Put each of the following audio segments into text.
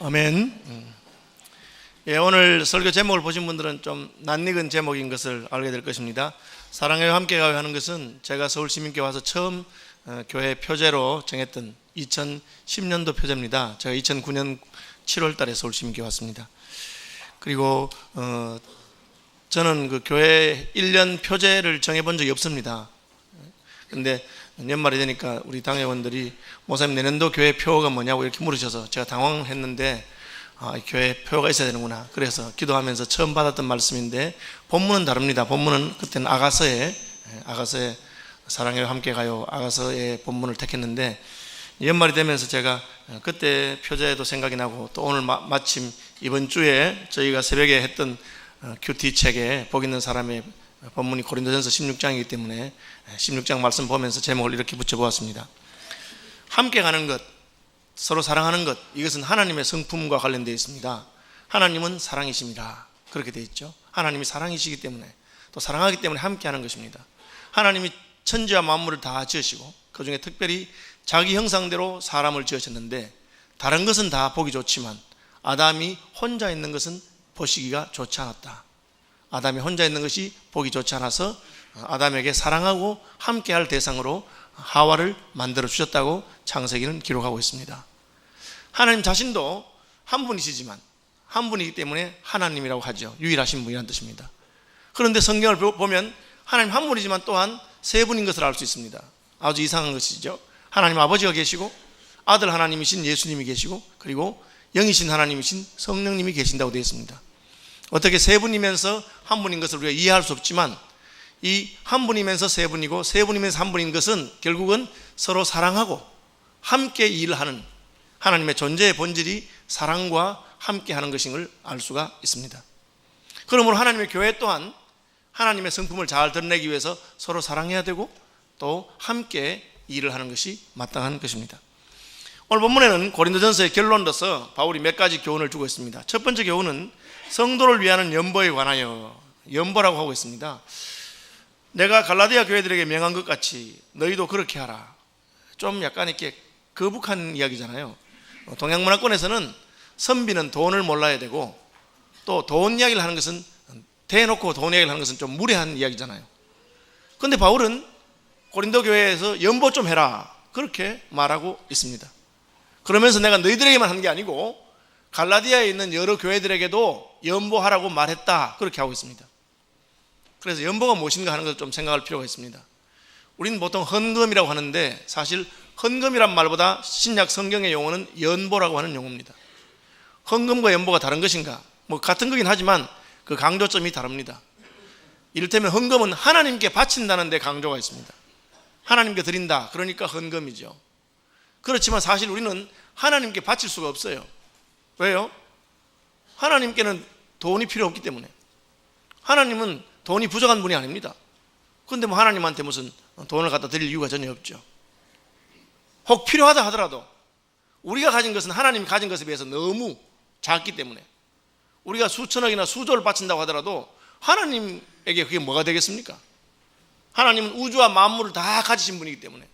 아멘. 오늘 설교 제목을 보신 분들은 좀 낯익은 제목인 것을 알게 될 것입니다. 사랑해요 함께 가요 하는 것은 제가 서울시민교회 와서 처음 교회 표제로 정했던 2010년도 표제입니다. 제가 2009년 7월 달에 서울시민교회 왔습니다. 그리고 저는 그 교회 1년 표제를 정해본 적이 없습니다. 근데 연말이 되니까 우리 당회원들이 목사님 내년도 교회 표가 뭐냐고 이렇게 물으셔서 제가 당황했는데 교회 표가 있어야 되는구나. 그래서 기도하면서 처음 받았던 말씀인데 본문은 다릅니다. 본문은 그때는 아가서에 사랑해요 함께 가요 아가서의 본문을 택했는데 연말이 되면서 제가 그때 표제도 생각이 나고 또 오늘 마침 이번 주에 저희가 새벽에 했던 큐티 책에 복 있는 사람의 본문이 고린도전서 16장이기 때문에 16장 말씀 보면서 제목을 이렇게 붙여보았습니다. 함께 가는 것, 서로 사랑하는 것, 이것은 하나님의 성품과 관련되어 있습니다. 하나님은 사랑이십니다. 그렇게 되어 있죠. 하나님이 사랑이시기 때문에 또 사랑하기 때문에 함께 하는 것입니다. 하나님이 천지와 만물을 다 지으시고 그 중에 특별히 자기 형상대로 사람을 지으셨는데 다른 것은 다 보기 좋지만 아담이 혼자 있는 것은 보시기가 좋지 않았다. 아담이 혼자 있는 것이 보기 좋지 않아서 아담에게 사랑하고 함께할 대상으로 하와를 만들어 주셨다고 창세기는 기록하고 있습니다. 하나님 자신도 한 분이시지만 한 분이기 때문에 하나님이라고 하죠. 유일하신 분이라는 뜻입니다. 그런데 성경을 보면 하나님 한 분이지만 또한 세 분인 것을 알 수 있습니다. 아주 이상한 것이죠. 하나님 아버지가 계시고 아들 하나님이신 예수님이 계시고 그리고 영이신 하나님이신 성령님이 계신다고 되어 있습니다. 어떻게 세 분이면서 한 분인 것을 우리가 이해할 수 없지만 이 한 분이면서 세 분이고 세 분이면서 한 분인 것은 결국은 서로 사랑하고 함께 일을 하는 하나님의 존재의 본질이 사랑과 함께 하는 것인 걸 알 수가 있습니다. 그러므로 하나님의 교회 또한 하나님의 성품을 잘 드러내기 위해서 서로 사랑해야 되고 또 함께 일을 하는 것이 마땅한 것입니다. 오늘 본문에는 고린도전서의 결론으로서 바울이 몇 가지 교훈을 주고 있습니다. 첫 번째 교훈은 성도를 위하는 연보에 관하여 연보라고 하고 있습니다. 내가 갈라디아 교회들에게 명한 것 같이 너희도 그렇게 하라. 좀 약간 이렇게 거북한 이야기잖아요. 동양문화권에서는 선비는 돈을 몰라야 되고 또 돈 이야기를 하는 것은 대놓고 돈 이야기를 하는 것은 좀 무례한 이야기잖아요. 그런데 바울은 고린도 교회에서 연보 좀 해라 그렇게 말하고 있습니다. 그러면서 내가 너희들에게만 한 게 아니고 갈라디아에 있는 여러 교회들에게도 연보하라고 말했다 그렇게 하고 있습니다. 그래서 연보가 무엇인가 하는 것을 좀 생각할 필요가 있습니다. 우리는 보통 헌금이라고 하는데 사실 헌금이란 말보다 신약 성경의 용어는 연보라고 하는 용어입니다. 헌금과 연보가 다른 것인가? 같은 거긴 하지만 그 강조점이 다릅니다. 이를테면 헌금은 하나님께 바친다는 데 강조가 있습니다. 하나님께 드린다 그러니까 헌금이죠. 그렇지만 사실 우리는 하나님께 바칠 수가 없어요. 왜요? 하나님께는 돈이 필요 없기 때문에. 하나님은 돈이 부족한 분이 아닙니다. 그런데 하나님한테 무슨 돈을 갖다 드릴 이유가 전혀 없죠. 혹 필요하다 하더라도 우리가 가진 것은 하나님이 가진 것에 비해서 너무 작기 때문에 우리가 수천억이나 수조를 바친다고 하더라도 하나님에게 그게 뭐가 되겠습니까? 하나님은 우주와 만물을 다 가지신 분이기 때문에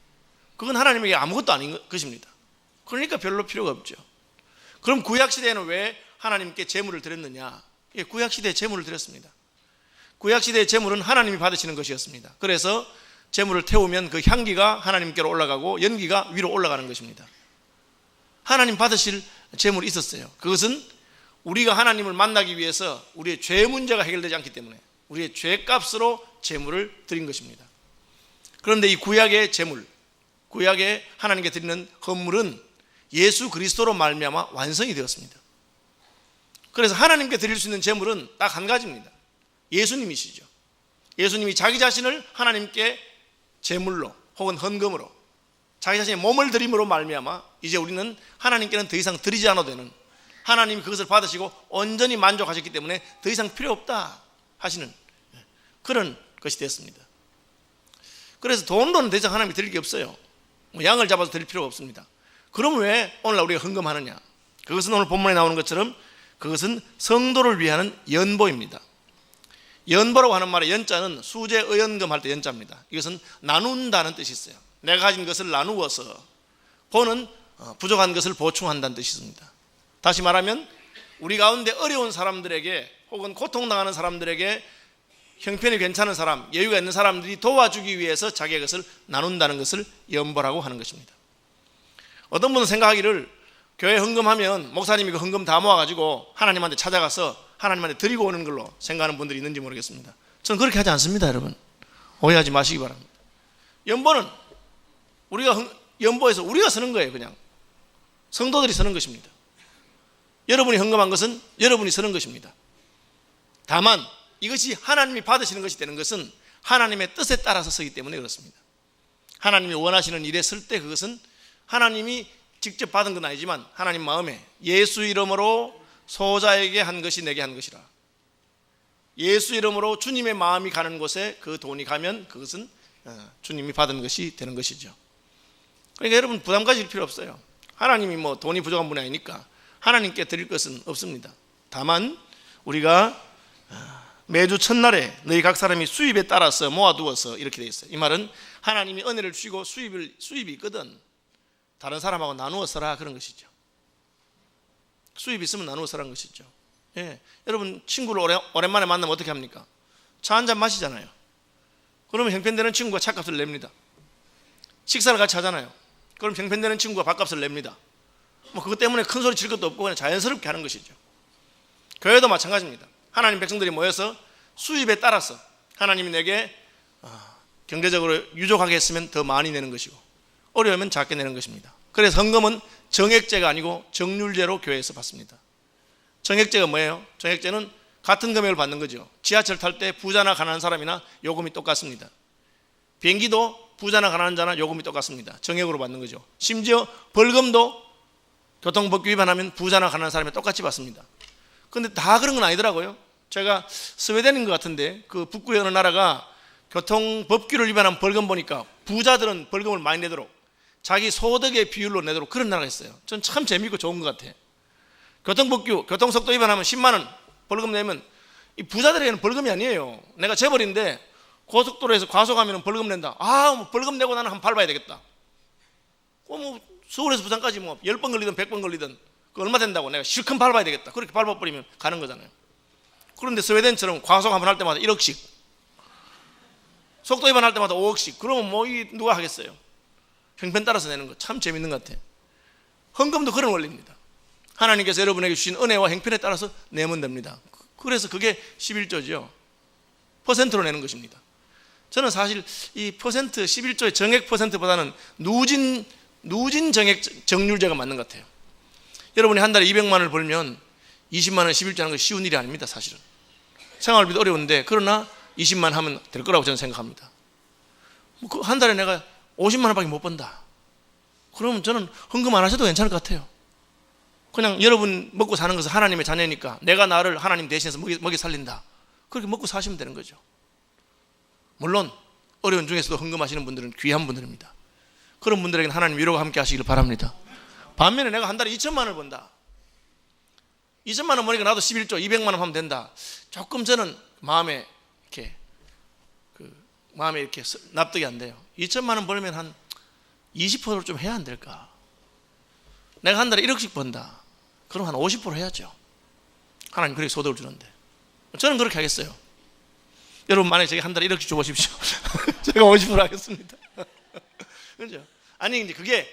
그건 하나님에게 아무것도 아닌 것입니다. 그러니까 별로 필요가 없죠. 그럼 구약시대에는 왜 하나님께 제물을 드렸느냐? 구약시대에 제물을 드렸습니다. 구약시대의 제물은 하나님이 받으시는 것이었습니다. 그래서 제물을 태우면 그 향기가 하나님께로 올라가고 연기가 위로 올라가는 것입니다. 하나님 받으실 제물이 있었어요. 그것은 우리가 하나님을 만나기 위해서 우리의 죄 문제가 해결되지 않기 때문에 우리의 죄값으로 제물을 드린 것입니다. 그런데 이 구약의 제물, 구약에 하나님께 드리는 헌물은 예수 그리스도로 말미암아 완성이 되었습니다. 그래서 하나님께 드릴 수 있는 제물은 딱 한 가지입니다. 예수님이시죠. 예수님이 자기 자신을 하나님께 제물로 혹은 헌금으로 자기 자신의 몸을 드림으로 말미암아 이제 우리는 하나님께는 더 이상 드리지 않아도 되는, 하나님이 그것을 받으시고 온전히 만족하셨기 때문에 더 이상 필요 없다 하시는 그런 것이 되었습니다. 그래서 돈으로는 더 이상 하나님이 드릴 게 없어요. 양을 잡아서 드릴 필요가 없습니다. 그럼 왜 오늘날 우리가 헌금하느냐? 그것은 오늘 본문에 나오는 것처럼 그것은 성도를 위하는 연보입니다. 연보라고 하는 말의 연자는 수제 의연금 할 때 연자입니다. 이것은 나눈다는 뜻이 있어요. 내가 가진 것을 나누어서 보는 부족한 것을 보충한다는 뜻이 있습니다. 다시 말하면 우리 가운데 어려운 사람들에게 혹은 고통당하는 사람들에게 형편이 괜찮은 사람, 여유가 있는 사람들이 도와주기 위해서 자기의 것을 나눈다는 것을 연보라고 하는 것입니다. 어떤 분은 생각하기를 교회 헌금하면 목사님이 그 헌금 다 모아가지고 하나님한테 찾아가서 하나님한테 드리고 오는 걸로 생각하는 분들이 있는지 모르겠습니다. 저는 그렇게 하지 않습니다. 여러분, 오해하지 마시기 바랍니다. 연보는 연보에서 우리가 쓰는 거예요. 그냥 성도들이 쓰는 것입니다. 여러분이 헌금한 것은 여러분이 쓰는 것입니다. 다만 이것이 하나님이 받으시는 것이 되는 것은 하나님의 뜻에 따라서 쓰기 때문에 그렇습니다. 하나님이 원하시는 일에 쓸 때 그것은 하나님이 직접 받은 건 아니지만 하나님 마음에 예수 이름으로 소자에게 한 것이 내게 한 것이라. 예수 이름으로 주님의 마음이 가는 곳에 그 돈이 가면 그것은 주님이 받은 것이 되는 것이죠. 그러니까 여러분 부담 가질 필요 없어요. 하나님이 뭐 돈이 부족한 분이 아니니까 하나님께 드릴 것은 없습니다. 다만 우리가 매주 첫날에 너희 각 사람이 수입에 따라서 모아두어서 이렇게 되어 있어요. 이 말은 하나님이 은혜를 주시고 수입이 있거든 다른 사람하고 나누어 써라 그런 것이죠. 수입이 있으면 나누어 써라는 것이죠. 예. 여러분 친구를 오랜만에 만나면 어떻게 합니까? 차 한잔 마시잖아요. 그러면 형편되는 친구가 차값을 냅니다. 식사를 같이 하잖아요. 그럼 형편되는 친구가 밥값을 냅니다. 뭐 그것 때문에 큰 소리 칠 것도 없고 그냥 자연스럽게 하는 것이죠. 교회도 마찬가지입니다. 하나님 백성들이 모여서 수입에 따라서 하나님이 내게 경제적으로 유족하게 했으면 더 많이 내는 것이고 어려우면 작게 내는 것입니다. 그래서 헌금은 정액제가 아니고 정률제로 교회에서 받습니다. 정액제가 뭐예요? 정액제는 같은 금액을 받는 거죠. 지하철 탈 때 부자나 가난한 사람이나 요금이 똑같습니다. 비행기도 부자나 가난한 자나 요금이 똑같습니다. 정액으로 받는 거죠. 심지어 벌금도 교통법규 위반하면 부자나 가난한 사람이 똑같이 받습니다. 그런데 다 그런 건 아니더라고요. 제가 스웨덴인 것 같은데 그 북구의 어느 나라가 교통법규를 위반한 벌금 보니까 부자들은 벌금을 많이 내도록 자기 소득의 비율로 내도록 그런 나라가 있어요. 전 참 재미있고 좋은 것 같아요. 교통법규, 교통속도 위반하면 10만 원 벌금 내면 이 부자들에게는 벌금이 아니에요. 내가 재벌인데 고속도로에서 과속하면 벌금 낸다. 뭐 벌금 내고 나는 한번 밟아야 되겠다. 뭐 서울에서 부산까지 뭐 10번 걸리든 100번 걸리든 그 얼마 된다고 내가 실컷 밟아야 되겠다. 그렇게 밟아버리면 가는 거잖아요. 그런데 스웨덴처럼 과속 한번 할 때마다 1억씩, 속도 위반할 때마다 5억씩. 그러면 뭐 누가 하겠어요? 형편 따라서 내는 거 참 재밌는 것 같아요. 헌금도 그런 원리입니다. 하나님께서 여러분에게 주신 은혜와 형편에 따라서 내면 됩니다. 그래서 그게 11조죠. 퍼센트로 내는 것입니다. 저는 사실 이 퍼센트 11조의 정액 퍼센트보다는 누진 정액 정률제가 맞는 것 같아요. 여러분이 한 달에 200만 원을 벌면 20만 원 11조 하는 거 쉬운 일이 아닙니다. 사실은 생활비도 어려운데 그러나 20만 하면 될 거라고 저는 생각합니다. 한 달에 내가 50만 원밖에 못 번다. 그러면 저는 헌금 안 하셔도 괜찮을 것 같아요. 그냥 여러분 먹고 사는 것은 하나님의 자녀니까 내가 나를 하나님 대신해서 먹여 살린다. 그렇게 먹고 사시면 되는 거죠. 물론 어려운 중에서도 헌금하시는 분들은 귀한 분들입니다. 그런 분들에게는 하나님 위로가 함께 하시기를 바랍니다. 반면에 내가 한 달에 2천만 원을 번다. 2천만 원 버니까 나도 11조 200만 원 하면 된다. 조금 저는 마음에 이렇게 납득이 안 돼요. 2천만 원 벌면 한 20%를 좀 해야 안 될까? 내가 한 달에 1억씩 번다. 그럼 한 50% 해야죠. 하나님 그렇게 소득을 주는데. 저는 그렇게 하겠어요. 여러분 만약에 제가 한 달에 1억씩 줘보십시오. 제가 50% 하겠습니다. 그렇죠? 아니 이제 그게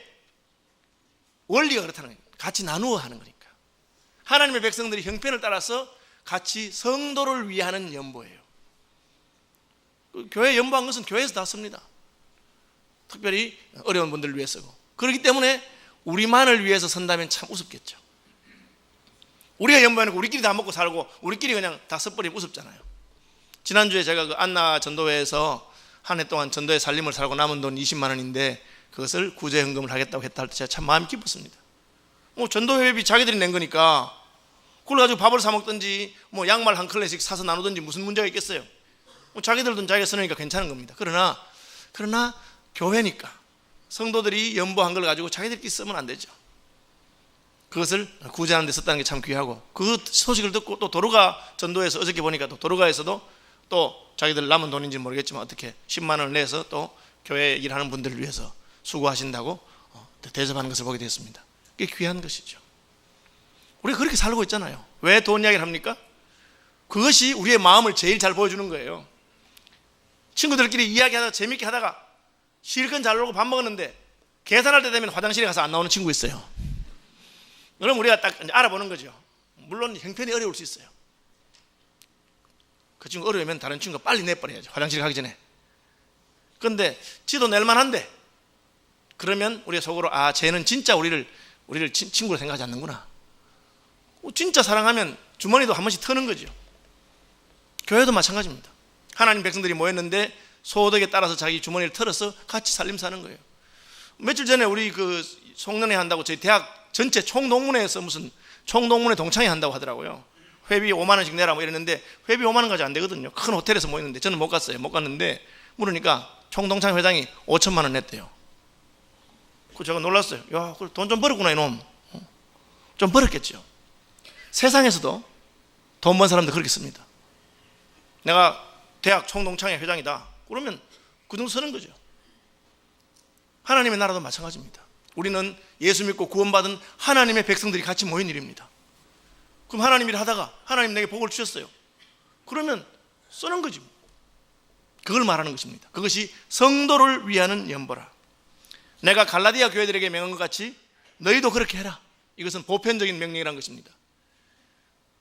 원리가 그렇다는 거예요. 같이 나누어 하는 거니까. 하나님의 백성들이 형편을 따라서 같이 성도를 위하는 연보예요. 교회 연보한 것은 교회에서 다 씁니다. 특별히 어려운 분들을 위해 쓰고. 그렇기 때문에 우리만을 위해서 선다면 참 우습겠죠. 우리가 연보해놓고 우리끼리 다 먹고 살고 우리끼리 그냥 다 써버리면 우습잖아요. 지난주에 제가 그 안나 전도회에서 한 해 동안 전도회 살림을 살고 남은 돈 20만 원인데 그것을 구제헌금을 하겠다고 했다 할 때 제가 참 마음이 기뻤습니다. 전도회비 자기들이 낸 거니까 그걸 가지고 밥을 사 먹든지 뭐 양말 한 켤레씩 사서 나누든지 무슨 문제가 있겠어요. 자기들 돈 자기가 쓰니까 괜찮은 겁니다. 그러나 교회니까 성도들이 연보한 걸 가지고 자기들끼리 쓰면 안 되죠. 그것을 구제하는 데 썼다는 게 참 귀하고, 그 소식을 듣고 또 도로가 전도에서 어저께 보니까 또 도로가에서도 또 자기들 남은 돈인지 모르겠지만 어떻게 10만 원을 내서 또 교회 일하는 분들을 위해서 수고하신다고 대접하는 것을 보게 되었습니다. 그게 귀한 것이죠. 우리가 그렇게 살고 있잖아요. 왜 돈 이야기를 합니까? 그것이 우리의 마음을 제일 잘 보여주는 거예요. 친구들끼리 이야기하다가 재밌게 하다가 실컷 잘 놀고 밥 먹었는데 계산할 때 되면 화장실에 가서 안 나오는 친구 있어요. 그럼 우리가 딱 알아보는 거죠. 물론 형편이 어려울 수 있어요. 그 친구 어려우면 다른 친구가 빨리 내버려야죠. 화장실 가기 전에. 그런데 지도 낼만한데 그러면 우리가 속으로 쟤는 진짜 우리를 친구로 생각하지 않는구나. 진짜 사랑하면 주머니도 한 번씩 터는 거죠. 교회도 마찬가지입니다. 하나님 백성들이 모였는데 소득에 따라서 자기 주머니를 털어서 같이 살림 사는 거예요. 며칠 전에 우리 그 송년회 한다고 저희 대학 전체 총동문회에서 무슨 총동문회 동창회 한다고 하더라고요. 회비 5만 원씩 내라 뭐 이랬는데 회비 5만 원까지 안 되거든요. 큰 호텔에서 모였는데 저는 못 갔어요. 못 갔는데 물으니까 총동창회 회장이 5천만 원 냈대요. 그 제가 놀랐어요. 야, 돈 좀 벌었구나 이놈. 좀 벌었겠죠. 세상에서도 돈 번 사람들 그렇게 씁니다. 내가 대학 총동창회 회장이다. 그러면 그 정도 쓰는 거죠. 하나님의 나라도 마찬가지입니다. 우리는 예수 믿고 구원받은 하나님의 백성들이 같이 모인 일입니다. 그럼 하나님 일 하다가 하나님 내게 복을 주셨어요. 그러면 쓰는 거지. 그걸 말하는 것입니다. 그것이 성도를 위하는 연보라. 내가 갈라디아 교회들에게 명한 것 같이 너희도 그렇게 해라. 이것은 보편적인 명령이라는 것입니다.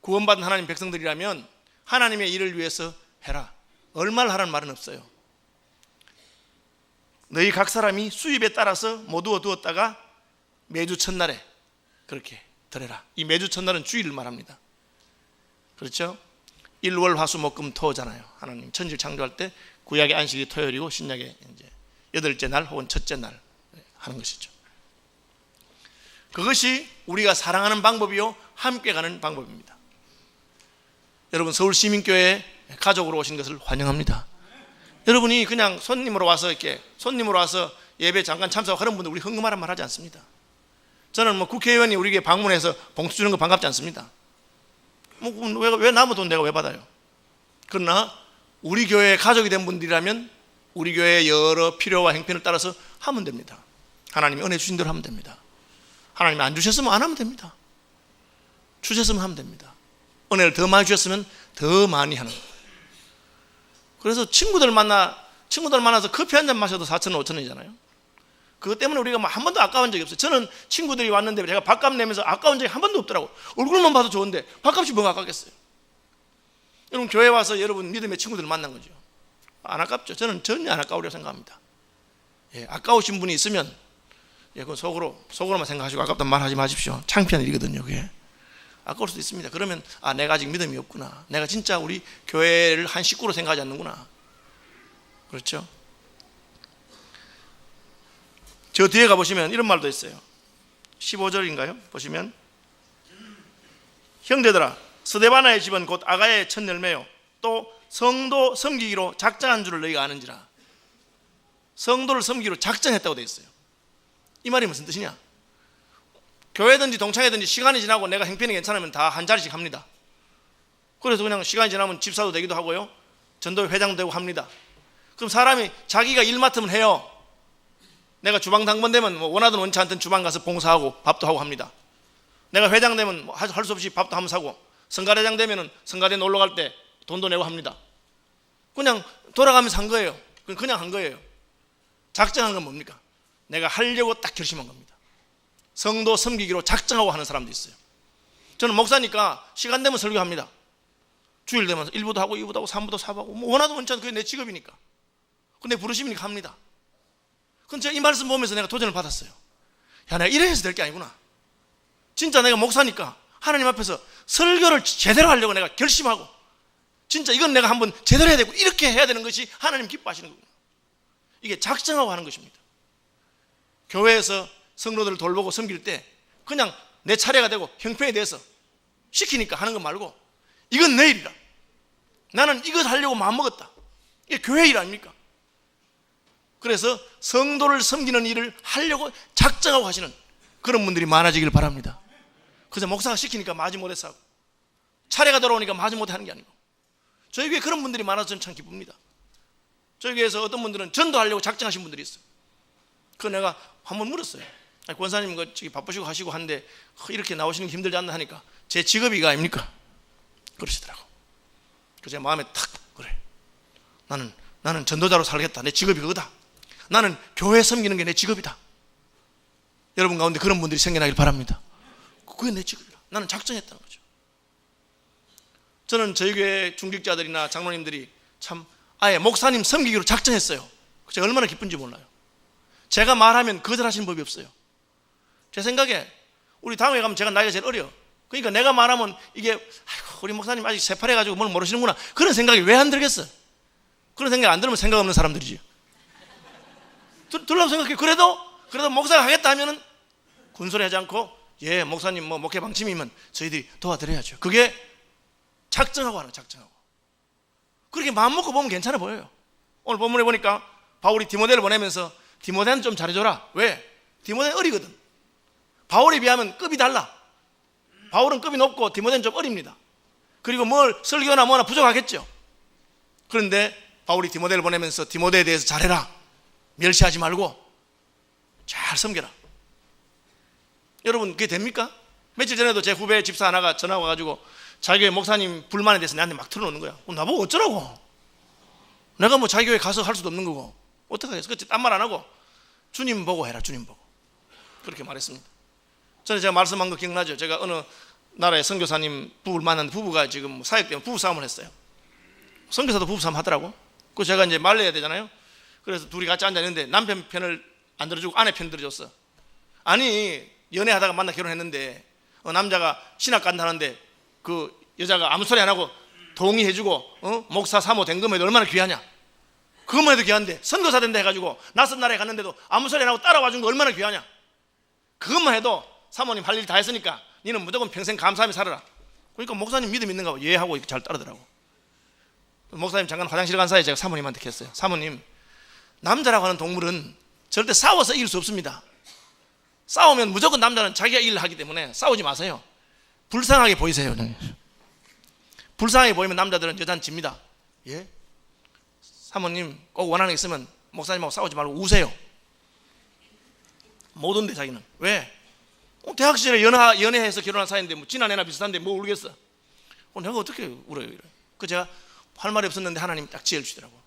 구원받은 하나님 백성들이라면 하나님의 일을 위해서 해라. 얼마를 하라는 말은 없어요. 너희 각 사람이 수입에 따라서 모두어 두었다가 매주 첫날에 그렇게 드려라. 이 매주 첫날은 주일을 말합니다. 그렇죠? 일월 화수 목금 토잖아요. 하나님 천지를 창조할 때 구약의 안식이 토요일이고 신약의 이제 여덟째 날 혹은 첫째 날 하는 것이죠. 그것이 우리가 사랑하는 방법이요 함께 가는 방법입니다. 여러분 서울시민교회 가족으로 오신 것을 환영합니다. 여러분이 그냥 손님으로 와서 예배 잠깐 참석하는 분들 우리 헌금하란 말 하지 않습니다. 저는 국회의원이 우리에게 방문해서 봉투 주는 거 반갑지 않습니다. 왜 남의 돈 내가 왜 받아요? 그러나 우리 교회의 가족이 된 분들이라면 우리 교회의 여러 필요와 행편을 따라서 하면 됩니다. 하나님이 은혜 주신 대로 하면 됩니다. 하나님이 안 주셨으면 안 하면 됩니다. 주셨으면 하면 됩니다. 은혜를 더 많이 주셨으면 더 많이 하는 거예요. 그래서 친구들 만나서 커피 한 잔 마셔도 4,000원, 5,000원이잖아요. 그것 때문에 우리가 한 번도 아까운 적이 없어요. 저는 친구들이 왔는데 제가 밥값 내면서 아까운 적이 한 번도 없더라고요. 얼굴만 봐도 좋은데 밥값이 뭐가 아깝겠어요. 여러분 교회 와서 여러분 믿음의 친구들을 만난 거죠. 안 아깝죠. 저는 전혀 안 아까우려고 생각합니다. 아까우신 분이 있으면 그건 속으로만 생각하시고 아깝단 말 하지 마십시오. 창피한 일이거든요. 그게 아까울 수도 있습니다. 그러면 내가 아직 믿음이 없구나. 내가 진짜 우리 교회를 한 식구로 생각하지 않는구나. 그렇죠? 저 뒤에 가보시면 이런 말도 있어요. 15절인가요? 보시면 형제들아 스데바나의 집은 곧 아가야의 첫 열매요 또 성도 섬기기로 작정한 줄을 너희가 아는지라. 성도를 섬기기로 작정했다고 되어 있어요. 이 말이 무슨 뜻이냐? 교회든지 동창회든지 시간이 지나고 내가 형편이 괜찮으면 다 한 자리씩 합니다. 그래서 그냥 시간이 지나면 집사도 되기도 하고요 전도회 회장도 되고 합니다. 그럼 사람이 자기가 일 맡으면 해요. 내가 주방 당번 되면 원하든 원치 않든 주방 가서 봉사하고 밥도 하고 합니다. 내가 회장 되면 할 수 없이 밥도 한번 사고, 성가대장 되면 성가대 놀러 갈 때 돈도 내고 합니다. 그냥 돌아가면서 한 거예요. 그냥 한 거예요. 작정한 건 뭡니까? 내가 하려고 딱 결심한 겁니다. 성도 섬기기로 작정하고 하는 사람도 있어요. 저는 목사니까 시간 되면 설교합니다. 주일 되면 1부도 하고 2부도 하고 3부도 4부도 원하든 원치 않든 그게 내 직업이니까. 근데 부르시니까 합니다. 그럼 제가 이 말씀 보면서 내가 도전을 받았어요. 야, 내가 이래 해서 될 게 아니구나. 진짜 내가 목사니까 하나님 앞에서 설교를 제대로 하려고 내가 결심하고 진짜 이건 내가 한번 제대로 해야 되고 이렇게 해야 되는 것이 하나님 기뻐하시는 거구나. 이게 작정하고 하는 것입니다. 교회에서 성도들을 돌보고 섬길 때 그냥 내 차례가 되고 형편에 대해서 시키니까 하는 것 말고 이건 내 일이다. 나는 이것 하려고 마음먹었다. 이게 교회 일 아닙니까? 그래서 성도를 섬기는 일을 하려고 작정하고 하시는 그런 분들이 많아지길 바랍니다. 그래서 목사가 시키니까 마지 못해서 하고 차례가 돌아오니까 마지 못해 하는 게 아니고 저희 교회에 그런 분들이 많아서 저는 참 기쁩니다. 저희 교회에서 어떤 분들은 전도하려고 작정하신 분들이 있어요. 그거 내가 한번 물었어요. 권사님 저기 바쁘시고 하시고 한데 이렇게 나오시는 게 힘들지 않나 하니까 제 직업이 이거 아닙니까? 그러시더라고. 그래서 제 마음에 탁 그래. 나는 전도자로 살겠다. 내 직업이 그거다. 나는 교회 섬기는 게 내 직업이다. 여러분 가운데 그런 분들이 생겨나길 바랍니다. 그게 내 직업이다. 나는 작정했다는 거죠. 저는 저희 교회 중직자들이나 장로님들이 참 아예 목사님 섬기기로 작정했어요. 제가 얼마나 기쁜지 몰라요. 제가 말하면 거절하시는 법이 없어요. 제 생각에 우리 당회 가면 제가 나이가 제일 어려. 그러니까 내가 말하면 이게 아이고, 우리 목사님 아직 새파래가지고 뭘 모르시는구나 그런 생각이 왜 안 들겠어? 그런 생각 안 들으면 생각 없는 사람들이지. 들라고 생각해. 그래도 목사가 하겠다 하면은 군소리 하지 않고 예 목사님 뭐 목회 방침이면 저희들이 도와드려야죠. 그게 작정하고 하는 작정하고. 그렇게 마음 먹고 보면 괜찮아 보여요. 오늘 본문에 보니까 바울이 디모데를 보내면서 디모데는 좀 잘해줘라. 왜? 디모데는 어리거든. 바울에 비하면 급이 달라. 바울은 급이 높고 디모데는 좀 어립니다. 그리고 뭘 설교나 뭐나 부족하겠죠. 그런데 바울이 디모데를 보내면서 디모데에 대해서 잘해라. 멸시하지 말고 잘 섬겨라. 여러분 그게 됩니까? 며칠 전에도 제 후배 집사 하나가 전화 와가지고 자기 교회 목사님 불만에 대해서 나한테 막 틀어놓는 거야. 나보고 어쩌라고. 내가 뭐 자기 교회 가서 할 수도 없는 거고 어떡하겠어. 그치 딴 말 안 하고 주님 보고 해라. 주님 보고. 그렇게 말했습니다. 전에 제가 말씀한 거 기억나죠? 제가 어느 나라의 선교사님 부부를 만났는데 부부가 지금 사역 때문에 부부싸움을 했어요. 선교사도 부부싸움 하더라고. 그래서 제가 이제 말려야 되잖아요. 그래서 둘이 같이 앉아있는데 남편 편을 안 들어주고 아내 편 들어줬어. 아니 연애하다가 만나 결혼했는데 남자가 신학 간다는데 그 여자가 아무 소리 안 하고 동의해주고 목사 사모 된 거면 얼마나 귀하냐. 그것만 해도 귀한데 선교사 된다 해가지고 낯선 나라에 갔는데도 아무 소리 안 하고 따라와 준 거 얼마나 귀하냐. 그것만 해도 사모님 할 일 다 했으니까 너는 무조건 평생 감사하며 살아라. 그러니까 목사님 믿음 있는가 봐. 예 하고 잘 따르더라고. 목사님 잠깐 화장실 간 사이에 제가 사모님한테 했어요. 사모님 남자라고 하는 동물은 절대 싸워서 이길 수 없습니다. 싸우면 무조건 남자는 자기가 일을 하기 때문에 싸우지 마세요. 불쌍하게 보이세요. 불쌍하게 보이면 남자들은 여자는 집니다. 예? 사모님 꼭 원하는 게 있으면 목사님하고 싸우지 말고 우세요. 못 온대 자기는. 왜? 대학 시절에 연애해서 결혼한 사이인데 뭐 지난해나 비슷한데 뭐 울겠어. 내가 어떻게 울어요? 이래. 그 제가 할 말이 없었는데 하나님이 딱 지혜를 주더라고.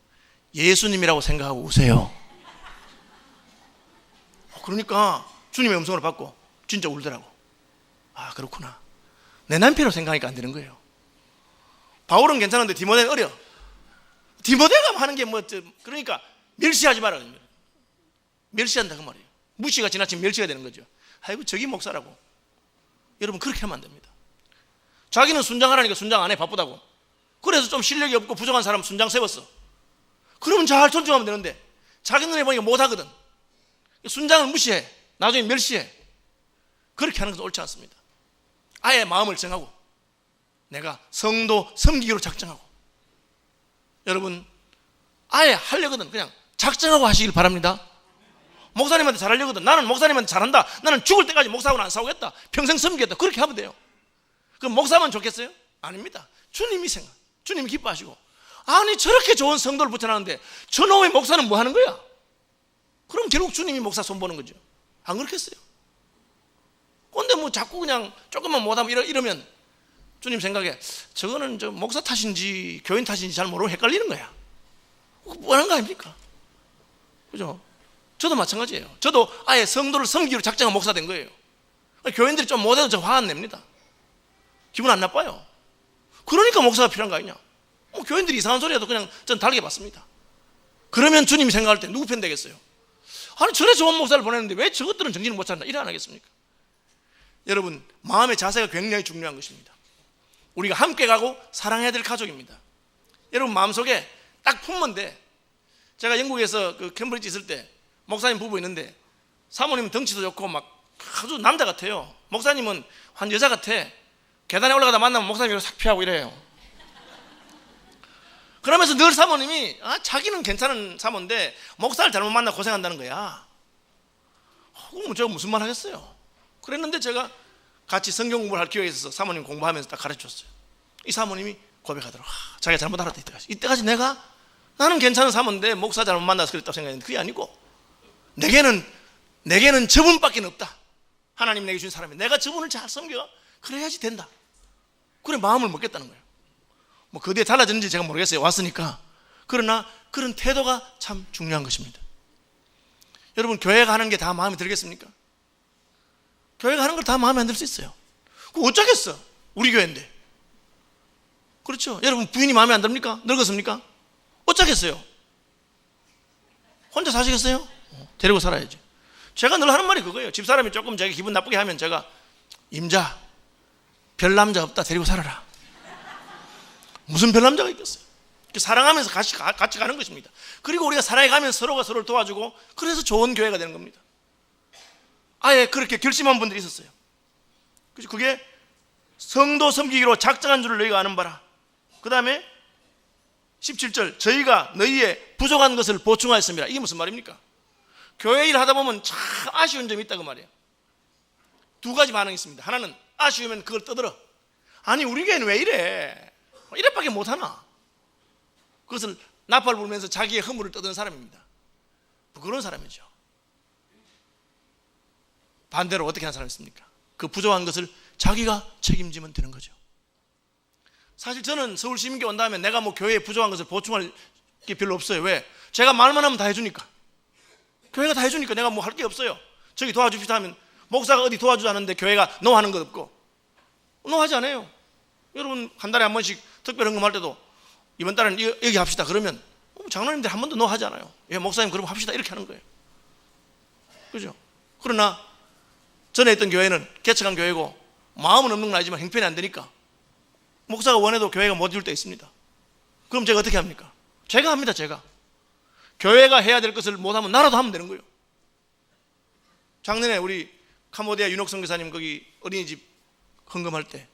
예수님이라고 생각하고 우세요. 그러니까 주님의 음성을 받고 진짜 울더라고. 아 그렇구나. 내 남편으로 생각하니까 안 되는 거예요. 바울은 괜찮은데 디모데는 어려. 디모데가 하는 게 뭐 그러니까 멸시하지 마라. 멸시한다 그 말이에요. 무시가 지나치면 멸시가 되는 거죠. 아이고 저기 목사라고. 여러분 그렇게 하면 안 됩니다. 자기는 순장하라니까 순장 안 해. 바쁘다고. 그래서 좀 실력이 없고 부족한 사람 순장 세웠어. 그러면 잘 존중하면 되는데 자기 눈에 보니까 못하거든. 순장을 무시해. 나중에 멸시해. 그렇게 하는 것은 옳지 않습니다. 아예 마음을 정하고 내가 성도 섬기기로 작정하고. 여러분 아예 하려거든 그냥 작정하고 하시길 바랍니다. 목사님한테 잘하려거든. 나는 목사님한테 잘한다. 나는 죽을 때까지 목사하고는 안 싸우겠다. 평생 섬기겠다. 그렇게 하면 돼요. 그럼 목사만 좋겠어요? 아닙니다. 주님이 주님이 기뻐하시고. 아니 저렇게 좋은 성도를 붙여놨는데 저놈의 목사는 뭐 하는 거야? 그럼 결국 주님이 목사 손보는 거죠. 안 그렇겠어요? 근데 뭐 자꾸 그냥 조금만 못하면 이러면 주님 생각에 저거는 저 목사 탓인지 교인 탓인지 잘 모르고 헷갈리는 거야. 뭐 하는 거 아닙니까? 그죠? 저도 마찬가지예요. 저도 아예 성도를 섬기기로 작정한 목사 된 거예요. 교인들이 좀 못해도 저 화 안 냅니다. 기분 안 나빠요. 그러니까 목사가 필요한 거 아니냐. 교인들이 이상한 소리 해도 그냥 전 달게 받습니다. 그러면 주님이 생각할 때 누구 편 되겠어요? 아니 저래 좋은 목사를 보냈는데 왜 저것들은 정신을 못 차린다 이래 안 하겠습니까? 여러분 마음의 자세가 굉장히 중요한 것입니다. 우리가 함께 가고 사랑해야 될 가족입니다. 여러분 마음속에 딱 품면 돼. 제가 영국에서 그 캠브리지 있을 때 목사님 부부 있는데 사모님은 덩치도 좋고 막 아주 남자 같아요. 목사님은 한 여자 같아. 계단에 올라가다 만나면 목사님이 싹 피하고 이래요. 그러면서 늘 사모님이 자기는 괜찮은 사모인데 목사를 잘못 만나 고생한다는 거야. 그럼 제가 무슨 말 하겠어요. 그랬는데 제가 같이 성경 공부를 할 기회가 있어서 사모님 공부하면서 딱 가르쳐줬어요. 이 사모님이 고백하더라고. 자기가 잘못 알았다. 이때까지 나는 괜찮은 사모인데 목사 잘못 만나서 그랬다고 생각했는데 그게 아니고 내게는 내게는 저분밖에 없다. 하나님 내게 주신 사람이 내가 저분을 잘 섬겨 그래야지 된다. 그래 마음을 먹겠다는 거예요. 뭐 그 뒤에 달라졌는지 제가 모르겠어요. 왔으니까. 그러나 그런 태도가 참 중요한 것입니다. 여러분, 교회 가는 게 다 마음에 들겠습니까? 교회 가는 걸 다 마음에 안 들 수 있어요. 그거 어쩌겠어. 우리 교회인데. 그렇죠. 여러분, 부인이 마음에 안 듭니까? 늙었습니까? 어쩌겠어요. 혼자 사시겠어요? 데리고 살아야지. 제가 늘 하는 말이 그거예요. 집사람이 조금 제가 기분 나쁘게 하면 제가, 임자, 별 남자 없다, 데리고 살아라. 무슨 별 남자가 있겠어요? 사랑하면서 같이 가는 것입니다. 그리고 우리가 살아가면 서로가 서로를 도와주고, 그래서 좋은 교회가 되는 겁니다. 아예 그렇게 결심한 분들이 있었어요. 그게 성도 섬기기로 작정한 줄을 너희가 아는 바라. 그 다음에 17절, 저희가 너희의 부족한 것을 보충하였습니다. 이게 무슨 말입니까? 교회 일 하다 보면 참 아쉬운 점이 있다 그 말이에요. 두 가지 반응이 있습니다. 하나는 아쉬우면 그걸 떠들어. 아니 우리 교회는 왜 이래? 이래밖에 못하나? 그것을 나팔 불면서 자기의 허물을 떠드는 사람입니다. 부끄러운 사람이죠. 반대로 어떻게 하는 사람이 있습니까? 그 부족한 것을 자기가 책임지면 되는 거죠. 사실 저는 서울시민교회 온 다음에 내가 뭐 교회에 부족한 것을 보충할 게 별로 없어요. 왜? 제가 말만 하면 다 해주니까. 교회가 다 해주니까 내가 뭐 할 게 없어요. 저기 도와줍시다 하면 목사가 어디 도와주지 않는데 교회가 노 하는 것 없고, 노 하지 않아요. 여러분 한 달에 한 번씩 특별 헌금할 때도 이번 달은 여기 합시다 그러면 장로님들 한 번도 노 하지 않아요. 예, 목사님 그럼 합시다 이렇게 하는 거예요. 그죠? 그러나 전에 있던 교회는 개척한 교회고 마음은 없는 건 아니지만 형편이 안 되니까 목사가 원해도 교회가 못 이룰 때 있습니다. 그럼 제가 어떻게 합니까? 제가 합니다. 제가 교회가 해야 될 것을 못하면 나라도 하면 되는 거예요. 작년에 우리 카모디아 윤옥 선교사님 거기 어린이집 헌금할 때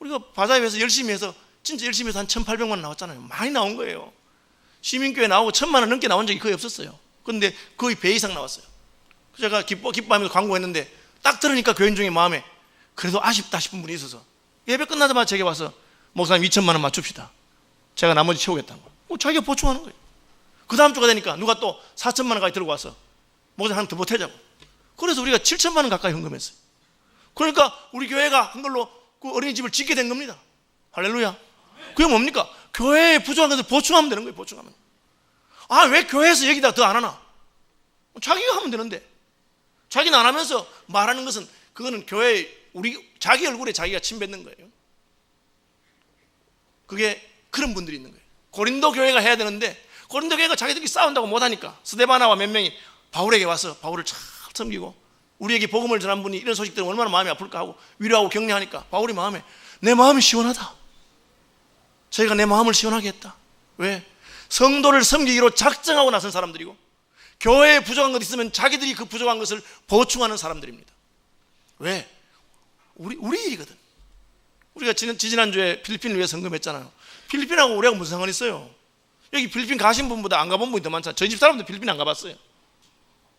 우리가 바자회에서 열심히 해서 진짜 열심히 해서 한 1,800만 원 나왔잖아요. 많이 나온 거예요. 시민교회 나오고 1,000만 원 넘게 나온 적이 거의 없었어요. 그런데 거의 배 이상 나왔어요. 제가 기뻐하면서 광고했는데 딱 들으니까 교인 중에 마음에 그래도 아쉽다 싶은 분이 있어서 예배 끝나자마자 제게 와서 목사님 2,000만 원 맞춥시다. 제가 나머지 채우겠다는 거예요. 자기가 보충하는 거예요. 그 다음 주가 되니까 누가 또 4,000만 원까지 들고 와서 목사님 하나 더 보태자고. 그래서 우리가 7,000만 원 가까이 헌금했어요. 그러니까 우리 교회가 한 걸로 그 어린이집을 짓게 된 겁니다. 할렐루야. 그게 뭡니까? 교회에 부족한 것을 보충하면 되는 거예요. 보충하면. 아, 왜 교회에서 여기다 더 안 하나? 자기가 하면 되는데. 자기는 안 하면서 말하는 것은 그거는 교회 우리 자기 얼굴에 자기가 침 뱉는 거예요. 그게 그런 분들이 있는 거예요. 고린도 교회가 해야 되는데 고린도 교회가 자기들끼리 싸운다고 못하니까 스데바나와 몇 명이 바울에게 와서 바울을 잘 섬기고 우리에게 복음을 전한 분이 이런 소식 들으면 얼마나 마음이 아플까 하고 위로하고 격려하니까 바울이 마음에 내 마음이 시원하다. 저희가 내 마음을 시원하게 했다. 왜? 성도를 섬기기로 작정하고 나선 사람들이고 교회에 부족한 것 있으면 자기들이 그 부족한 것을 보충하는 사람들입니다. 왜? 우리 일이거든. 우리가 지난주에 필리핀을 위해서 헌금했잖아요. 필리핀하고 우리하고 무슨 상관이 있어요? 여기 필리핀 가신 분보다 안 가본 분이 더 많잖아요. 저희 집 사람들 필리핀 안 가봤어요.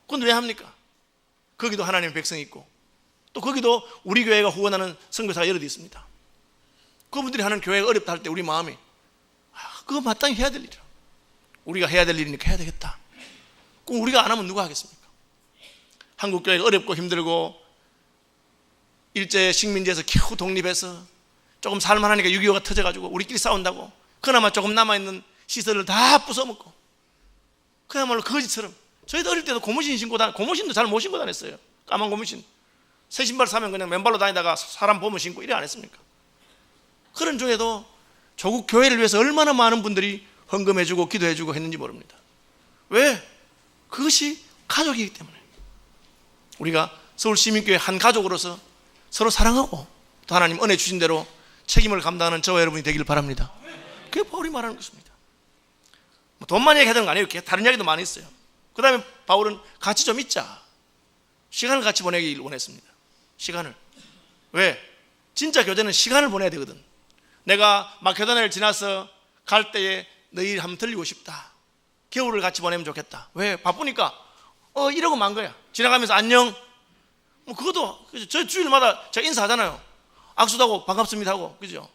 그건 왜 합니까? 거기도 하나님의 백성이 있고 또 거기도 우리 교회가 후원하는 선교사가 여러 개 있습니다. 그분들이 하는 교회가 어렵다 할 때 우리 마음이 그거 마땅히 해야 될 일이라. 우리가 해야 될 일이니까 해야 되겠다. 그럼 우리가 안 하면 누가 하겠습니까? 한국 교회가 어렵고 힘들고 일제 식민지에서 겨우 독립해서 조금 살만하니까 6.25가 터져가지고 우리끼리 싸운다고 그나마 조금 남아있는 시설을 다 부숴먹고 그야말로 거지처럼 저희도 어릴 때도 고무신 신고 고무신도 잘 못 신고 다녔어요. 까만 고무신 새 신발 사면 그냥 맨발로 다니다가 사람 보면 신고 이래 안 했습니까? 그런 중에도 조국 교회를 위해서 얼마나 많은 분들이 헌금해주고 기도해주고 했는지 모릅니다. 왜? 그것이 가족이기 때문에 우리가 서울시민교회 한 가족으로서 서로 사랑하고 또 하나님 은혜 주신 대로 책임을 감당하는 저와 여러분이 되길 바랍니다. 그게 바울이 말하는 것입니다. 돈만 얘기하는 거 아니에요. 다른 이야기도 많이 있어요. 그 다음에 바울은 같이 좀 있자. 시간을 같이 보내길 원했습니다. 시간을. 왜? 진짜 교제는 시간을 보내야 되거든. 내가 마케도냐를 지나서 갈 때에 너희 한번 들리고 싶다. 겨울을 같이 보내면 좋겠다. 왜? 바쁘니까 이러고 만 거야. 지나가면서 안녕. 그것도 저 주일마다 제가 인사하잖아요. 악수도 하고 반갑습니다 하고 그죠?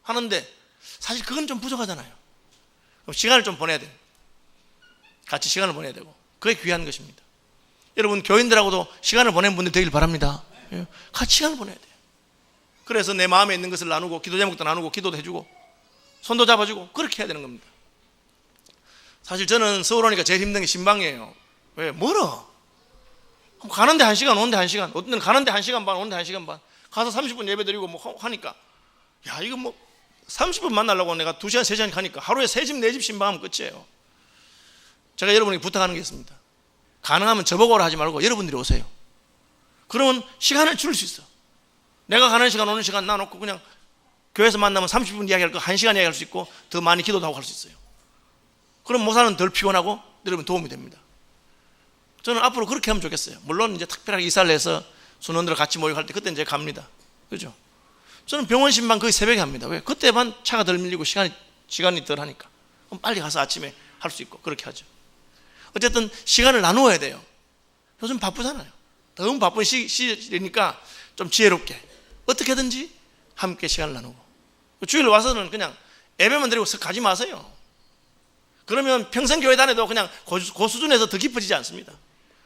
하는데 사실 그건 좀 부족하잖아요. 그럼 시간을 좀 보내야 돼요. 같이 시간을 보내야 되고 그게 귀한 것입니다. 여러분 교인들하고도 시간을 보내는 분들 되길 바랍니다. 예, 같이 시간을 보내야 돼요. 그래서 내 마음에 있는 것을 나누고 기도 제목도 나누고 기도도 해주고 손도 잡아주고 그렇게 해야 되는 겁니다. 사실 저는 서울 오니까 제일 힘든 게 신방이에요. 왜? 멀어. 가는데 1시간 오는데 1시간, 어떤 데는 가는데 1시간 반 오는데 1시간 반, 가서 30분 예배 드리고 뭐 하니까 야 이거 뭐 30분 만나려고 내가 2시간 3시간 가니까 하루에 3집 4집 신방하면 끝이에요. 제가 여러분에게 부탁하는 게 있습니다. 가능하면 저보고 오라 하지 말고 여러분들이 오세요. 그러면 시간을 줄일 수 있어. 내가 가는 시간 오는 시간 나놓고 그냥 교회에서 만나면 30분 이야기할 거 1시간 이야기할 수 있고 더 많이 기도도 하고 할 수 있어요. 그럼 목사는 덜 피곤하고 여러분 도움이 됩니다. 저는 앞으로 그렇게 하면 좋겠어요. 물론 이제 특별하게 이사를 해서 순원들 같이 모여갈 때 그때 이제 갑니다. 그죠? 저는 병원 신방 거의 새벽에 합니다. 왜? 그때만 차가 덜 밀리고 시간이 덜 하니까. 그럼 빨리 가서 아침에 할 수 있고 그렇게 하죠. 어쨌든 시간을 나누어야 돼요. 요즘 바쁘잖아요. 너무 바쁜 시기니까 좀 지혜롭게 어떻게든지 함께 시간을 나누고 주일 와서는 그냥 예배만 드리고 가지 마세요. 그러면 평생 교회 다녀도 그냥 그 수준에서 더 깊어지지 않습니다.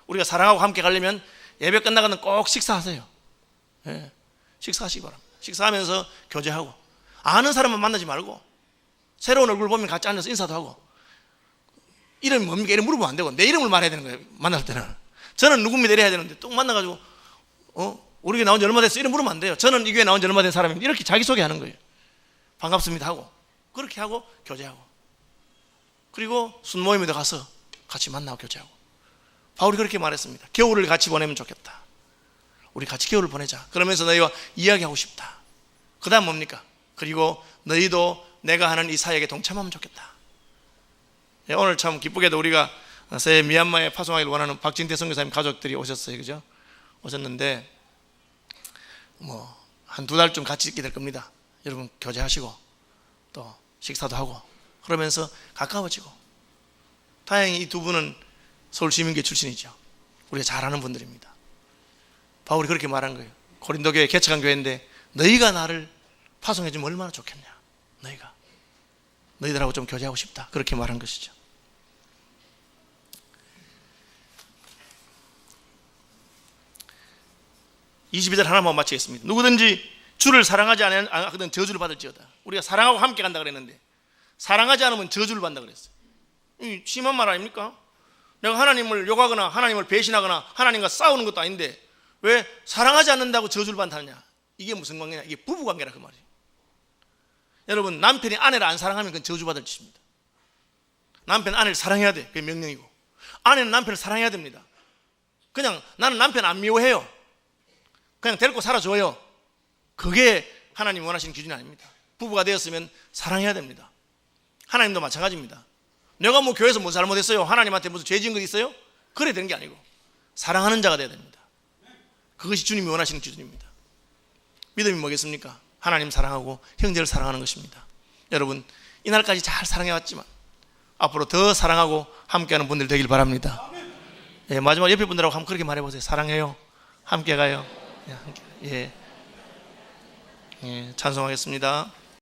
우리가 사랑하고 함께 가려면 예배 끝나고는 꼭 식사하세요. 예, 식사하시기 바랍니다. 식사하면서 교제하고 아는 사람만 만나지 말고 새로운 얼굴 보면 같이 앉아서 인사도 하고 이름이 뭡니까? 이름 물어보면 안 되고 내 이름을 말해야 되는 거예요. 만날 때는 저는 누굽니다 이래야 되는데 또 만나가지고 우리 교회 나온 지 얼마 됐어요? 이름 물으면 안 돼요. 저는 이 교회 나온 지 얼마 된 사람입니다. 이렇게 자기소개하는 거예요. 반갑습니다 하고 그렇게 하고 교제하고 그리고 순모임에도 가서 같이 만나고 교제하고 바울이 그렇게 말했습니다. 겨울을 같이 보내면 좋겠다. 우리 같이 겨울을 보내자. 그러면서 너희와 이야기하고 싶다. 그 다음 뭡니까? 그리고 너희도 내가 하는 이 사역에 동참하면 좋겠다. 예, 오늘 참 기쁘게도 우리가 새 미얀마에 파송하기를 원하는 박진태 선교사님 가족들이 오셨어요. 그죠? 오셨는데 뭐 한 2달쯤 같이 있게 될 겁니다. 여러분 교제하시고 또 식사도 하고 그러면서 가까워지고 다행히 이 두 분은 서울시민교회 출신이죠. 우리가 잘 아는 분들입니다. 바울이 그렇게 말한 거예요. 고린도 교회 개척한 교회인데 너희가 나를 파송해주면 얼마나 좋겠냐. 너희들하고 좀 교제하고 싶다. 그렇게 말한 것이죠. 이 22절 하나만 마치겠습니다. 누구든지 주를 사랑하지 않거든 저주를 받을지어다. 우리가 사랑하고 함께 간다 그랬는데 사랑하지 않으면 저주를 받는다 그랬어요. 이 심한 말 아닙니까? 내가 하나님을 욕하거나 하나님을 배신하거나 하나님과 싸우는 것도 아닌데 왜 사랑하지 않는다고 저주를 받느냐? 이게 무슨 관계냐? 이게 부부관계라 그 말이에요. 여러분 남편이 아내를 안 사랑하면 그건 저주받을 짓입니다. 남편 아내를 사랑해야 돼. 그게 명령이고 아내는 남편을 사랑해야 됩니다. 그냥 나는 남편 안 미워해요. 그냥 데리고 살아줘요. 그게 하나님 원하시는 기준이 아닙니다. 부부가 되었으면 사랑해야 됩니다. 하나님도 마찬가지입니다. 내가 뭐 교회에서 뭐 잘못했어요? 하나님한테 무슨 죄 지은 것 있어요? 그래야 되는 게 아니고 사랑하는 자가 돼야 됩니다. 그것이 주님이 원하시는 기준입니다. 믿음이 뭐겠습니까? 하나님 사랑하고 형제를 사랑하는 것입니다. 여러분 이날까지 잘 사랑해왔지만 앞으로 더 사랑하고 함께하는 분들 되길 바랍니다. 예, 마지막 옆에 분들하고 한번 그렇게 말해보세요. 사랑해요. 함께 가요. 예, 찬송하겠습니다.